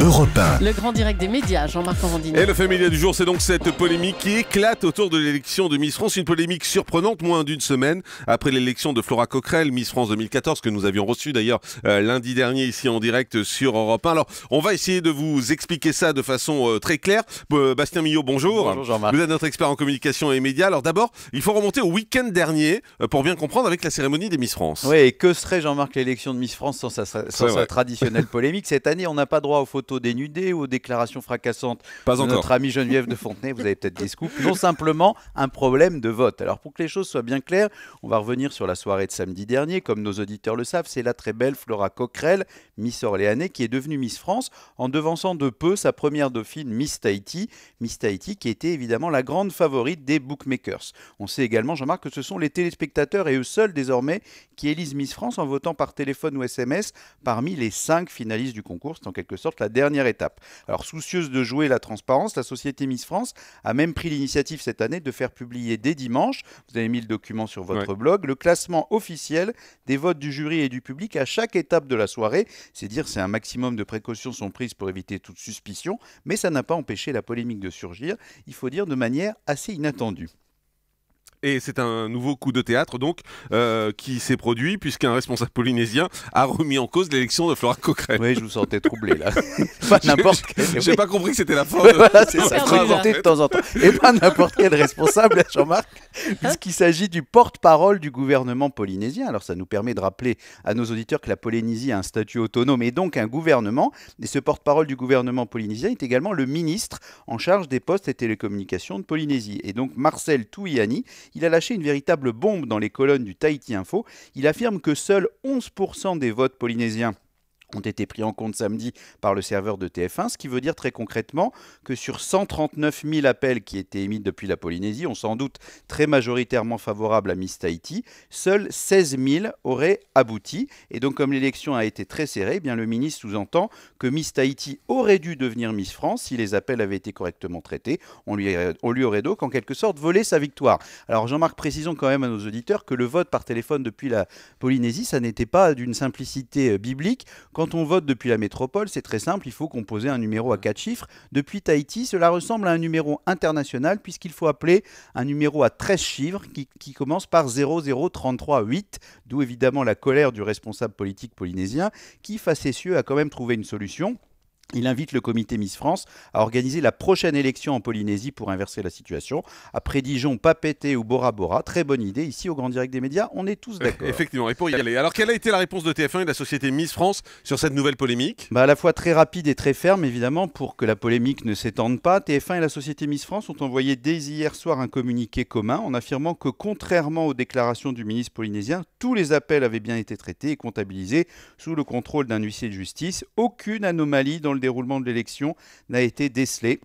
Europe 1. Le grand direct des médias, Jean-Marc Morandini. Et le fait média du jour, c'est donc cette polémique qui éclate autour de l'élection de Miss France. Une polémique surprenante, moins d'une semaine après l'élection de Flora Coquerel, Miss France 2014, que nous avions reçue d'ailleurs lundi dernier ici en direct sur Europe 1. Alors, on va essayer de vous expliquer ça de façon très claire. Bastien Millot, bonjour. Bonjour Jean-Marc. Vous êtes notre expert en communication et médias. Alors d'abord, il faut remonter au week-end dernier pour bien comprendre avec la cérémonie des Miss France. Oui, et que serait Jean-Marc l'élection de Miss France sans sa traditionnelle polémique? Cette année, on n'a pas droit aux photos dénudées ou aux déclarations fracassantes de notre amie Geneviève de Fontenay. Vous avez peut-être des scoops. Non, simplement un problème de vote. Alors pour que les choses soient bien claires, on va revenir sur la soirée de samedi dernier. Comme nos auditeurs le savent, c'est la très belle Flora Coquerel, Miss Orléanais, qui est devenue Miss France en devançant de peu sa première dauphine Miss Tahiti. Miss Tahiti qui était évidemment la grande favorite des bookmakers. On sait également, Jean-Marc, que ce sont les téléspectateurs et eux seuls désormais qui élisent Miss France en votant par téléphone ou SMS parmi les 5 finalistes du concours. C'est en quelque sorte la dernière étape. Alors soucieuse de jouer la transparence, la société Miss France a même pris l'initiative cette année de faire publier dès dimanche, vous avez mis le document sur votre blog, le classement officiel des votes du jury et du public à chaque étape de la soirée. C'est dire c'est un maximum de précautions sont prises pour éviter toute suspicion, mais ça n'a pas empêché la polémique de surgir, il faut dire de manière assez inattendue. Et c'est un nouveau coup de théâtre donc qui s'est produit puisqu'un responsable polynésien a remis en cause l'élection de Flora Coquerel. Oui, je vous sentais troublé là. Pas n'importe quel. J'ai pas compris que c'était la fin. Voilà, c'est ça. De temps en temps. Et pas n'importe quel responsable, Jean-Marc, puisqu'il s'agit du porte-parole du gouvernement polynésien. Alors ça nous permet de rappeler à nos auditeurs que la Polynésie a un statut autonome et donc un gouvernement. Et ce porte-parole du gouvernement polynésien est également le ministre en charge des postes et télécommunications de Polynésie. Et donc Marcel Touiani, il a lâché une véritable bombe dans les colonnes du Tahiti Info. Il affirme que seuls 11% des votes polynésiens ont été pris en compte samedi par le serveur de TF1, ce qui veut dire très concrètement que sur 139 000 appels qui étaient émis depuis la Polynésie, on sans doute très majoritairement favorables à Miss Tahiti, seuls 16 000 auraient abouti. Et donc comme l'élection a été très serrée, eh bien, le ministre sous-entend que Miss Tahiti aurait dû devenir Miss France si les appels avaient été correctement traités. On lui aurait donc en quelque sorte volé sa victoire. Alors Jean-Marc, précisons quand même à nos auditeurs que le vote par téléphone depuis la Polynésie, ça n'était pas d'une simplicité biblique. Quand on vote depuis la métropole, c'est très simple, il faut composer un numéro à 4 chiffres. Depuis Tahiti, cela ressemble à un numéro international puisqu'il faut appeler un numéro à 13 chiffres qui commence par 00338, d'où évidemment la colère du responsable politique polynésien qui, facétieux, a quand même trouvé une solution. Il invite le comité Miss France à organiser la prochaine élection en Polynésie pour inverser la situation. Après Dijon, Papeete ou Bora Bora, très bonne idée. Ici, au Grand Direct des médias, on est tous d'accord. Effectivement, et pour y aller. Alors, quelle a été la réponse de TF1 et de la société Miss France sur cette nouvelle polémique? À la fois très rapide et très ferme, évidemment, pour que la polémique ne s'étende pas. TF1 et la société Miss France ont envoyé dès hier soir un communiqué commun en affirmant que, contrairement aux déclarations du ministre polynésien, tous les appels avaient bien été traités et comptabilisés sous le contrôle d'un huissier de justice. Aucune anomalie dans le déroulement de l'élection n'a été décelée.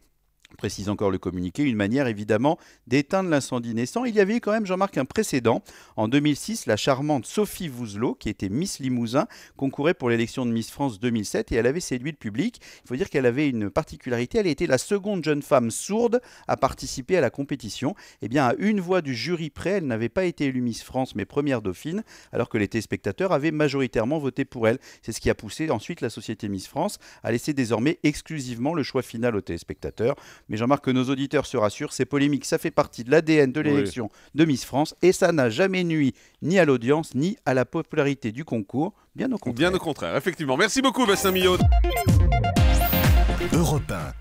Précise encore le communiqué, une manière évidemment d'éteindre l'incendie naissant. Il y avait quand même, Jean-Marc, un précédent. En 2006, la charmante Sophie Vouzelot, qui était Miss Limousin, concourait pour l'élection de Miss France 2007 et elle avait séduit le public. Il faut dire qu'elle avait une particularité, elle était la seconde jeune femme sourde à participer à la compétition. Eh bien, à une voix du jury près, elle n'avait pas été élue Miss France, mais première dauphine, alors que les téléspectateurs avaient majoritairement voté pour elle. C'est ce qui a poussé ensuite la société Miss France à laisser désormais exclusivement le choix final aux téléspectateurs. Mais Jean-Marc, que nos auditeurs se rassurent, ces polémiques, ça fait partie de l'ADN de l'élection de Miss France et ça n'a jamais nui ni à l'audience ni à la popularité du concours, bien au contraire. Bien au contraire, effectivement. Merci beaucoup, Bastien Millot. Europe 1.